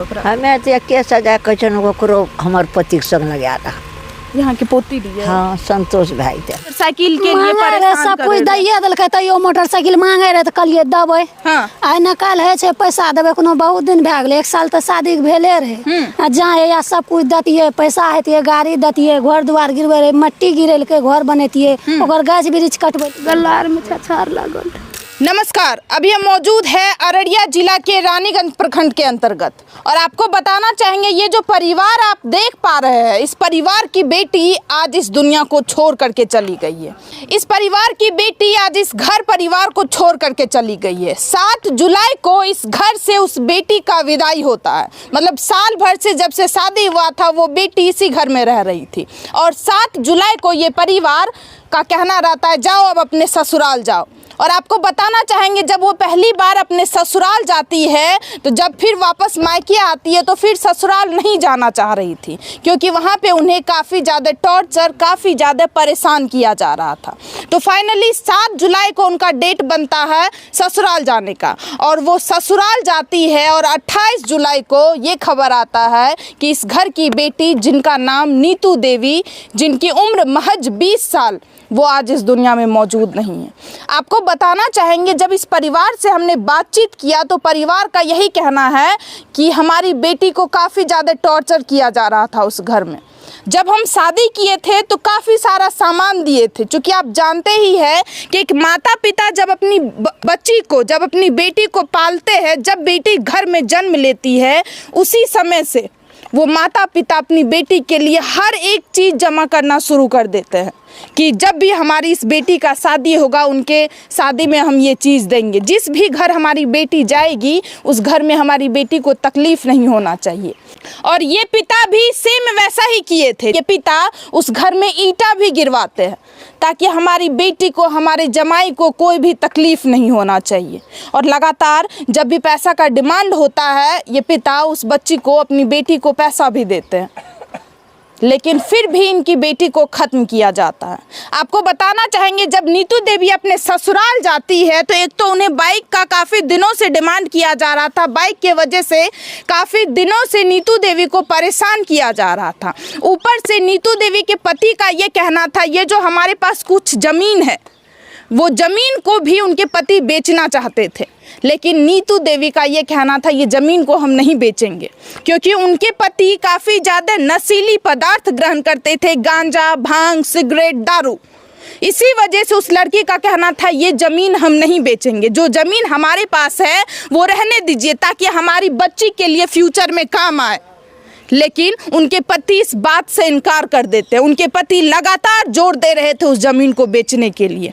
हमें तो केस सजा कैसन ओकरो हमर पति के संग लगा था। यहाँ के पोती दिए। हाँ, संतोष भाई थे। साइकिल के लिए परेशान सब कुछ दैये देलकै तैयो मोटरसाइकिल मांगे रहे तो कहलिए देबै। हाँ। आइ न काल्हि है छै पैसा देबै कोनो बहुत दिन भए गेलै 1 साल तो शादी के भेले रहे। आ जहाँ या सब कुछ दतिये पैसा हेतिये गाड़ी दतिये घर दुआर गिरबे रहे मट्टी गिरेलकै घर बनैतिये ओकर गाछ वृक्ष कटबै गल्लार में छछार लागल। नमस्कार, अभी हम मौजूद है अररिया जिला के रानीगंज प्रखंड के अंतर्गत और आपको बताना चाहेंगे ये जो परिवार आप देख पा रहे हैं, इस परिवार की बेटी आज इस दुनिया को छोड़ करके चली गई है। इस परिवार की बेटी आज इस घर परिवार को छोड़ करके चली गई है। 7 जुलाई को इस घर से उस बेटी का विदाई होता है। मतलब साल भर से जब से शादी हुआ था वो बेटी इसी घर में रह रही थी और 7 जुलाई को ये परिवार का कहना रहता है जाओ अब अपने ससुराल जाओ। और आपको बताना चाहेंगे जब वो पहली बार अपने ससुराल जाती है तो जब फिर वापस मायके आती है तो फिर ससुराल नहीं जाना चाह रही थी क्योंकि वहाँ पे उन्हें काफ़ी ज़्यादा टॉर्चर काफ़ी ज़्यादा परेशान किया जा रहा था। तो फाइनली 7 जुलाई को उनका डेट बनता है ससुराल जाने का और वो ससुराल जाती है और 28 जुलाई को ये खबर आता है कि इस घर की बेटी जिनका नाम नीतू देवी, जिनकी उम्र महज 20 साल, वो आज इस दुनिया में मौजूद नहीं है। आपको बताना चाहेंगे जब इस परिवार से हमने बातचीत किया तो परिवार का यही कहना है कि हमारी बेटी को काफ़ी ज़्यादा टॉर्चर किया जा रहा था उस घर में। जब हम शादी किए थे तो काफ़ी सारा सामान दिए थे, क्योंकि आप जानते ही हैं कि एक माता पिता जब अपनी बच्ची को जब अपनी बेटी को पालते हैं, जब बेटी घर में जन्म लेती है उसी समय से वो माता पिता अपनी बेटी के लिए हर एक चीज़ जमा करना शुरू कर देते हैं कि जब भी हमारी इस बेटी का शादी होगा उनके शादी में हम ये चीज़ देंगे। जिस भी घर हमारी बेटी जाएगी उस घर में हमारी बेटी को तकलीफ़ नहीं होना चाहिए। और ये पिता भी सेम वैसा ही किए थे। ये पिता उस घर में ईंटा भी गिरवाते हैं ताकि हमारी बेटी को हमारे जमाई को कोई भी तकलीफ़ नहीं होना चाहिए। और लगातार जब भी पैसा का डिमांड होता है ये पिता उस बच्ची को अपनी बेटी को पैसा भी देते हैं, लेकिन फिर भी इनकी बेटी को ख़त्म किया जाता है। आपको बताना चाहेंगे जब नीतू देवी अपने ससुराल जाती है तो एक तो उन्हें बाइक का काफ़ी दिनों से डिमांड किया जा रहा था, बाइक के वजह से काफ़ी दिनों से नीतू देवी को परेशान किया जा रहा था। ऊपर से नीतू देवी के पति का ये कहना था ये जो हमारे पास कुछ ज़मीन है वो ज़मीन को भी उनके पति बेचना चाहते थे, लेकिन नीतू देवी का ये कहना था ये ज़मीन को हम नहीं बेचेंगे क्योंकि उनके पति काफ़ी ज़्यादा नशीली पदार्थ ग्रहण करते थे, गांजा, भांग, सिगरेट, दारू। इसी वजह से उस लड़की का कहना था ये ज़मीन हम नहीं बेचेंगे, जो ज़मीन हमारे पास है वो रहने दीजिए ताकि हमारी बच्ची के लिए फ्यूचर में काम आए। लेकिन उनके पति इस बात से इनकार कर देते हैं। उनके पति लगातार जोर दे रहे थे उस ज़मीन को बेचने के लिए।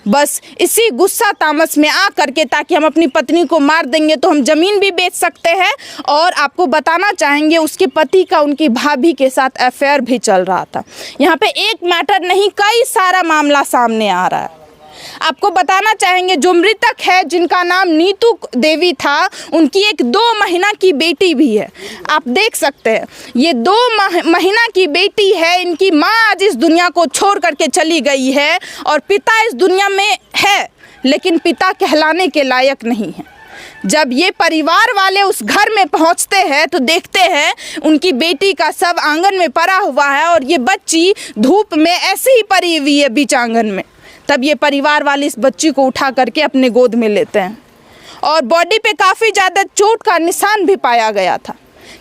बस इसी गुस्सा तामस में आ करके ताकि हम अपनी पत्नी को मार देंगे तो हम ज़मीन भी बेच सकते हैं। और आपको बताना चाहेंगे उसके पति का उनकी भाभी के साथ अफेयर भी चल रहा था। यहाँ पे एक मैटर नहीं कई सारा मामला सामने आ रहा है। आपको बताना चाहेंगे जो मृतक है जिनका नाम नीतू देवी था उनकी एक 2 महीना की बेटी भी है। आप देख सकते हैं ये 2 महीना की बेटी है। इनकी माँ आज इस दुनिया को छोड़ करके चली गई है और पिता इस दुनिया में है लेकिन पिता कहलाने के लायक नहीं है। जब ये परिवार वाले उस घर में पहुंचते हैं तो देखते हैं उनकी बेटी का शव आंगन में पड़ा हुआ है और ये बच्ची धूप में ऐसे ही पड़ी हुई है बीच आंगन में। तब ये परिवार वाले इस बच्ची को उठा करके अपने गोद में लेते हैं और बॉडी पे काफ़ी ज़्यादा चोट का निशान भी पाया गया था।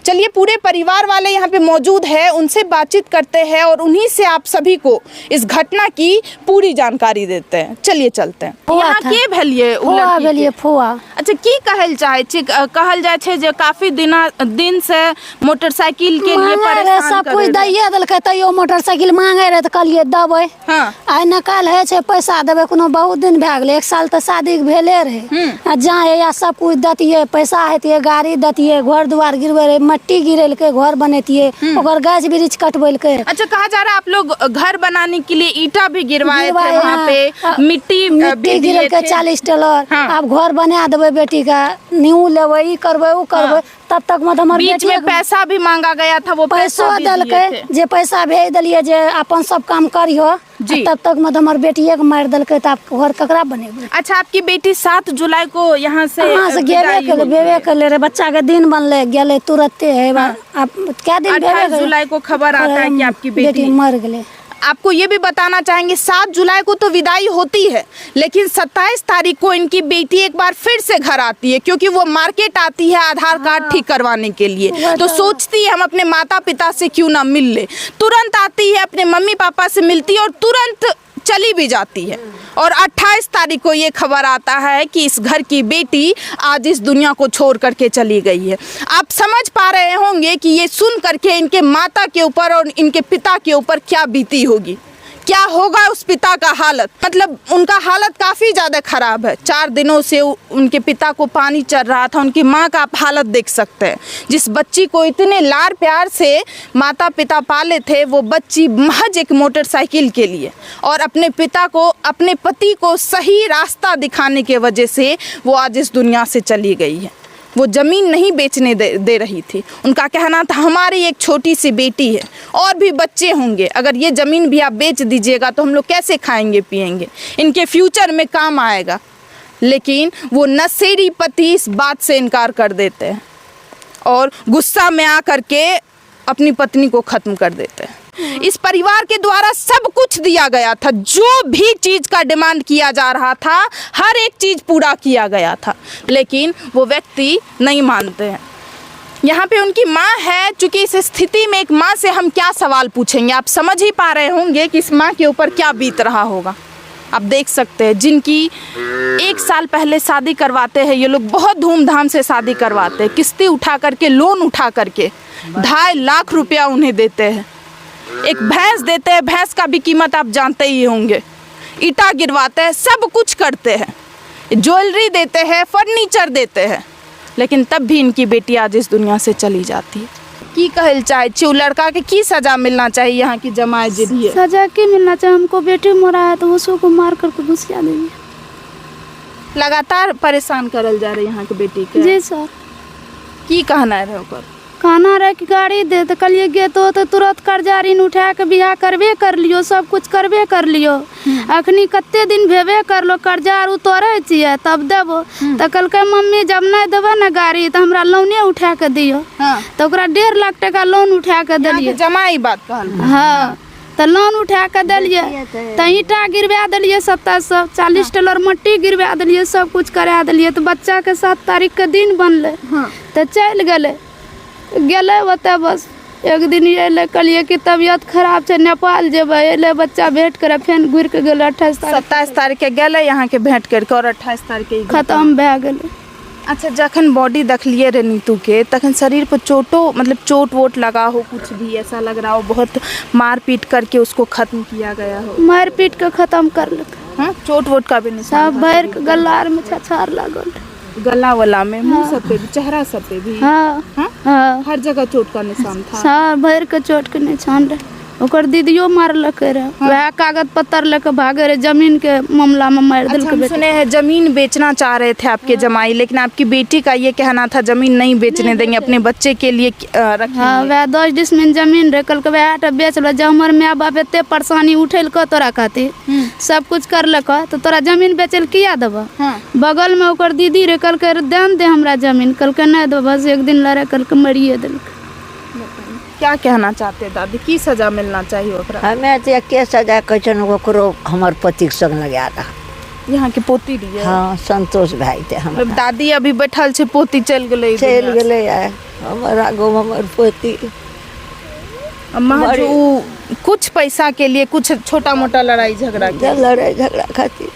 चलिए पूरे परिवार वाले यहाँ पे मौजूद है, उनसे बातचीत करते हैं और उन्हीं से आप सभी को इस घटना की पूरी जानकारी देते हैं। चलिए चलते हैं। यहाँ के भेलिए फुआ। अच्छा की कहल चाहे कहल जाए छे जे काफी दिन से मोटरसाइकिल के लिए परेशान सब कुछ दैये देलकै तैयो मोटरसाइकिल मांगे रहे तो कहलिए देबै। हाँ। आइ न काल्हि है छै पैसा देबै कोनो बहुत दिन भए गेलै 1 साल तो शादी के भेले रहे। आ जहाँ या सब कुछ दतिये पैसा हेतिये गाड़ी दतिये घर दुआर गिरबे रहे मट्टी गिरेलकै घर बनैतिये ओकर गाछ वृक्ष कटबेलकै। अच्छा कहा जा रहा है आप लोग घर बनाने के लिए ईंटा भी गिरवाए थे वहाँ पे मिट्टी गिरेलकै 40 टेलर। हाँ। आप घर बना देबै बेटी का नींव लेबै ई करबै ऊ करबै तब तक मतलब हमारे बीच में पैसा भी मांगा गया था, वो पैसो पैसा भी दल दिए थे। के जे पैसा भेज दिलिए जे अपन सब काम करियो जी। तब तक मतलब हमारे बेटिए के मार दल के तो आप घर ककरा बनेबे। अच्छा, आपकी बेटी 7 जुलाई को यहाँ से गेबे कर ले रे, बच्चा के दिन बनले गेले तुरंते है। आप क्या दिन 28 जुलाई को खबर आता है कि आपकी बेटी मर गए। आपको ये भी बताना चाहेंगे 7 जुलाई को तो विदाई होती है, लेकिन 27 तारीख को इनकी बेटी एक बार फिर से घर आती है, क्योंकि वो मार्केट आती है आधार कार्ड ठीक करवाने के लिए। तो सोचती है हम अपने माता पिता से क्यों ना मिल ले, तुरंत आती है अपने मम्मी पापा से मिलती है और तुरंत चली भी जाती है। और 28 तारीख को ये खबर आता है कि इस घर की बेटी आज इस दुनिया को छोड़ करके चली गई है। आप समझ पा रहे होंगे कि ये सुन करके इनके माता के ऊपर और इनके पिता के ऊपर क्या बीती होगी, क्या होगा उस पिता का हालत। मतलब उनका हालत काफ़ी ज़्यादा ख़राब है। 4 दिनों से उनके पिता को पानी चढ़ रहा था। उनकी माँ का आप हालत देख सकते हैं। जिस बच्ची को इतने लाड़ प्यार से माता पिता पाले थे, वो बच्ची महज एक मोटरसाइकिल के लिए और अपने पिता को, अपने पति को सही रास्ता दिखाने के वजह से वो आज इस दुनिया से चली गई है। वो ज़मीन नहीं बेचने दे रही थी। उनका कहना था हमारी एक छोटी सी बेटी है और भी बच्चे होंगे, अगर ये ज़मीन भी आप बेच दीजिएगा तो हम लोग कैसे खाएंगे पिएंगे, इनके फ्यूचर में काम आएगा। लेकिन वो नशेड़ी पति इस बात से इनकार कर देते हैं और गुस्सा में आकर के अपनी पत्नी को ख़त्म कर देते हैं। इस परिवार के द्वारा सब कुछ दिया गया था, जो भी चीज़ का डिमांड किया जा रहा था हर एक चीज़ पूरा किया गया था, लेकिन वो व्यक्ति नहीं मानते हैं। यहाँ पे उनकी माँ है, चूँकि इस स्थिति में एक माँ से हम क्या सवाल पूछेंगे, आप समझ ही पा रहे होंगे कि इस माँ के ऊपर क्या बीत रहा होगा। आप देख सकते हैं जिनकी 1 साल पहले शादी करवाते हैं ये लोग, बहुत धूमधाम से शादी करवाते हैं, किस्तें उठा करके, लोन उठा करके 2.5 लाख रुपया उन्हें देते हैं। एक भैंस देते हैं, भैंस का भी कीमत आप जानते ही होंगे। ईटा गिरवाते हैं, सब कुछ करते हैं, ज्वेलरी देते हैं, फर्नीचर देते हैं, लेकिन तब भी इनकी बेटी आज इस दुनिया से चली जाती है। की कहल चाहे छी लड़का के की सजा मिलना चाहिए, यहाँ की जमाए जी सजा की मिलना चाहिए। हमको बेटी मरा है तो उसको मार करके घुसिया देंगे। लगातार परेशान करल जा रहे यहाँ के बेटी के। जी सर। की कहना रहे ओकर? कहना रहे कि गाड़ी दे तो कलिए गे तो तुरंत कर्जा ऋण उठा के बियाह करबे कर लियो, सब कुछ करबे कर लियो। अखनी कते दिन भेबे कर लो, कर्जा उतरे छिए तब देबो। तो कहलकै मम्मी जब नहीं देबे ना गाड़ी तो हमरा लोने उठा के दियो। तो ओकरा 1.5 लाख टका लोन उठा के दिलिए। जमाई बात कहल। हाँ, तो लोन उठा के दिलिए, तो ईटा गिरवा दिलिए 2700, 40 टेलर मट्टी गिरवा दिलिए, सब कुछ करा दिलिए। तो बच्चा के 7 तारीख के दिन बनले तो चल गेले ओते। बस एक दिन अइले, कहलिए कि तबियत खराब है नेपाल जेबे, अइले बच्चा भेंट करे, फिर घुर के गेले 27 तारीख के गेले यहाँ के भेंट करके और 28 तारीख के खत्म भए गेले। अच्छा, जखन बॉडी देखलिए रे नीतू के, तखन शरीर पर मतलब चोट वोट लगा हो, कुछ भी ऐसा लग रहा हो बहुत मारपीट करके उसको खत्म किया गया हो? मारपीट के खत्म कर लक। हाँ, चोट वोट का भी निशान? सब भर के गलार में छछार लागल, गला वाला में, मुंह सब पे भी, चेहरा सब पे भी। हाँ हाँ, हर जगह चोट का निशान था। सब भर के चोट के निशान रहे। ओकर दीदियो मारलक रहे, वह कागज पत्तर लेके भागे रहे, जमीन के मामला में मार दिल। हम सुने हैं जमीन बेचना चाह रहे थे आपके जमाई, लेकिन आपकी बेटी का ये कहना था जमीन नहीं बेचने देंगे, अपने बच्चे के लिए रखेंगे। हाँ, वह 10 डिसमिल जमीन रहे, कल के वह बेच लो। जब हमारे माँ बाप एते परेशानी उठेलक तोरा खातिर, सब कुछ करलक, तो तोरा जमीन बेचल किया देबा? बगल में ओकर दीदी रहे, कल के देन दे हमरा जमीन, कल के नहीं दो। बस एक दिन लड़े, कल के मरिए दिल। क्या कहना चाहते दादी, की सजा मिलना चाहिए ओकरा? हमें तो के सजा कैसन ओकरो हमर पति के संग लगा रहा। यहाँ के पोती रही? हाँ, संतोष भाई थे हम। दादी अभी बैठल छे, पोती चल गए हमारा गो हमर पोती। जो कुछ पैसा के लिए कुछ छोटा मोटा लड़ाई झगड़ा खातिर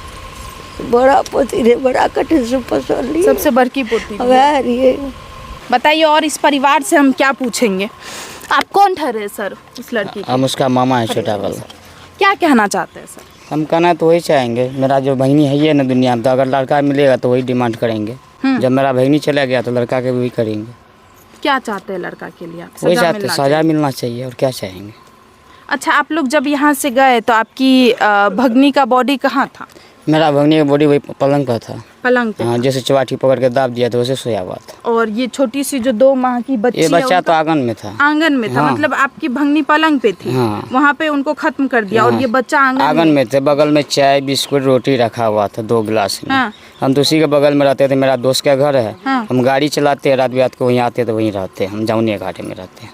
बड़ा पोती रे, बड़ा कठिन से पसंद ली, सबसे बड़की पोती रही। बताइए, और इस परिवार से हम क्या पूछेंगे? आप कौन ठहरे सर उस लड़की? हम उसका मामा है, छोटा वाला। क्या कहना चाहते हैं सर? हम कहना तो वही चाहेंगे, मेरा जो बहनी है ये ना दुनिया में, तो अगर लड़का मिलेगा तो वही डिमांड करेंगे। जब मेरा बहनी चला गया तो लड़का के भी करेंगे। क्या चाहते हैं लड़का के लिए? वही चाहते, सजा मिलना चाहिए, और क्या चाहेंगे। अच्छा, आप लोग जब यहाँ से गए तो आपकी भगनी का बॉडी कहाँ था? मेरा भगनी का बॉडी वही पलंग पर था। पलंग पे? हाँ, जैसे चवाटी पकड़ के दाब दिया तो वैसे सोया हुआ था। और ये छोटी सी जो 2 माह की बच्ची ये है, बच्चा तो उनका आंगन में था। आंगन में था? हाँ। मतलब आपकी भगनी पलंग पे थी, हाँ। वहाँ पे उनको खत्म कर दिया, और हाँ। ये बच्चा आंगन में थे। बगल में चाय बिस्कुट रोटी रखा हुआ था 2 गिलास में। हाँ। हम तो उसी के बगल में रहते थे, मेरा दोस्त का घर है। हाँ। हम गाड़ी चलाते हैं, रात बिरात को वहीं आते तो वहीं रहते। हम जमुनिया घाटे में रहते हैं।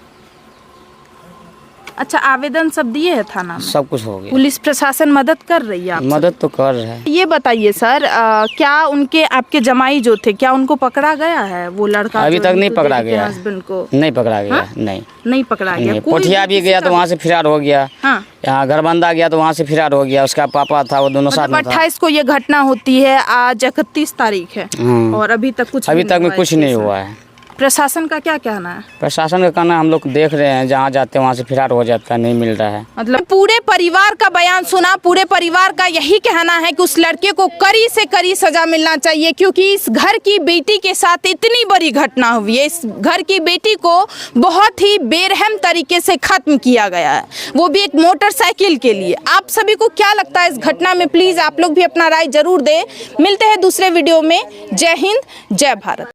अच्छा, आवेदन सब दिए है थाना में? सब कुछ हो गया। पुलिस प्रशासन मदद कर रही है आप? मदद तो कर रहा है। ये बताइए सर, क्या उनके आपके जमाई जो थे, क्या उनको पकड़ा गया है? वो लड़का अभी जो तक नहीं ऋतु पकड़ा देवी के गया। हस्बैंड को नहीं पकड़ा गया। हाँ? नहीं पकड़ा गया। नहीं। कोई पोठिया भी किसी गया का तो वहाँ से फरार हो गया। हाँ। यहाँ घरबंदा गया तो वहाँ से फरार हो गया। उसका पापा था, वो दोनों साथ मतलब में था। 28 को ये घटना होती है, आज 31 तारीख है, और अभी तक कुछ अभी भी तक में हुआ कुछ है नहीं इसके हुआ साथ। है। प्रशासन का क्या कहना है? प्रशासन का कहना हम लोग देख रहे हैं, जहाँ जाते हैं वहाँ से फरार हो जाता है, नहीं मिल रहा है। मतलब पूरे परिवार का बयान सुना। पूरे परिवार का यही कहना है कि उस लड़के को कड़ी से कड़ी सजा मिलना चाहिए, क्योंकि इस घर की बेटी के साथ इतनी बड़ी घटना हुई है। इस घर की बेटी को बहुत ही बेरहम तरीके से खत्म किया गया है, वो भी एक मोटरसाइकिल के लिए। आप सभी को क्या लगता है इस घटना में? प्लीज आप लोग भी अपना राय जरूर दें। मिलते हैं दूसरे वीडियो में। जय हिंद, जय भारत।